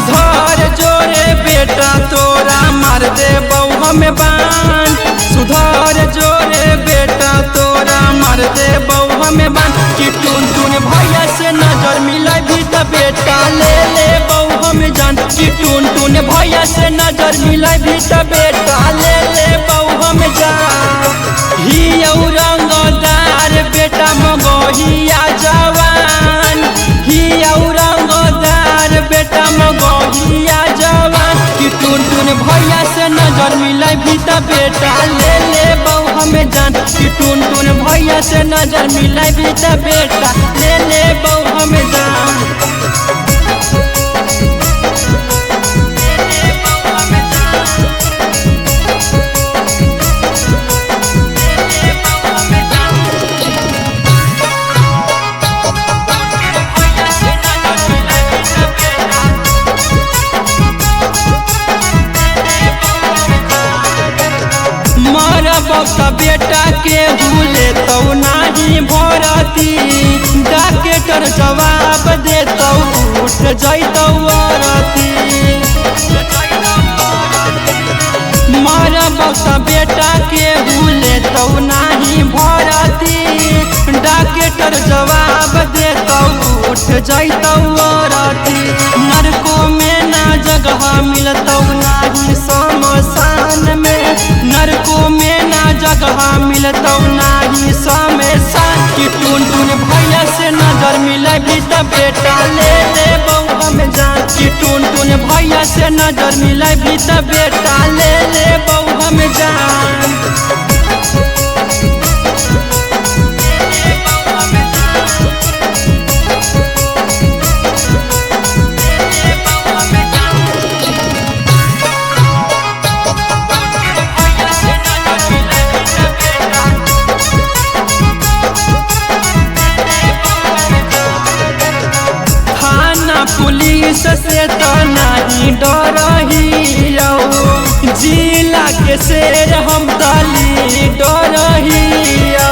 सुधार जोरे बेटा तोरा मार दे बउआ में बान। सुधार जोरे बेटा तोरा मार दे बउआ में बान। कि टून टून भैया से नजर मिला भी त बेटा ले ले बउआ में जान। कि टून टून भैया से नजर मिला भी त बेटा ले ले बउआ में जान। ही औरंगदार बेटा मगहिया जवान। ही औरंगदार बेटा मगहिया जवान। कि टून टून भैया से नजर मिला भी त बेटा ले ले बउआ में जान। कि टून टून भैया से नजर मिला भी त बेटा ले ले बउआ में जान। बक्ता बेटा के भूले तो नहीं भरती। डॉक्टर जवाब दे तो उठ जैतौ औरती। मारा बक्ता बेटा के भूले तो नहीं भरती। डॉक्टर जवाब दे तो उठ जैतौ औरती। नरको में ना जगह मिलतौ नहीं शमशान में। नरको में ना जगह मिलतौ नाही शमशान। कि टून टून भैया से नजर मिले भी त बेटा ले ले बउआ में जान। कि टून टून भैया से नजर मिले भी त बेटा ले ले बउआ में जान। पुलिस से तो नहीं डरहियो। जिला के शेर हम दली डरहियो।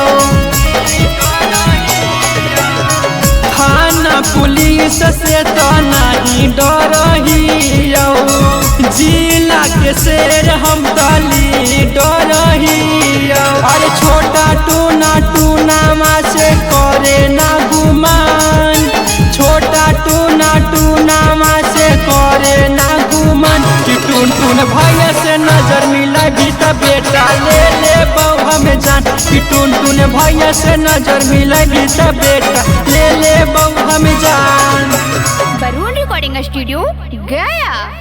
थाना पुलिस से तो नहीं डरहियो। जिला के शेर हम दली डरहियो। अरे छोटा टूना टूनामा से करे ना गुमान। छोटा टूना टूनामा से करे ना गुमान। कि टून टून भैया से नजर मिला भी त बेटा ले ले बउआ में जान। कि टून टून भैया से नजर मिला भी त बेटा ले ले बउआ में जान। बरून रिकॉर्डिंग स्टूडियो गया।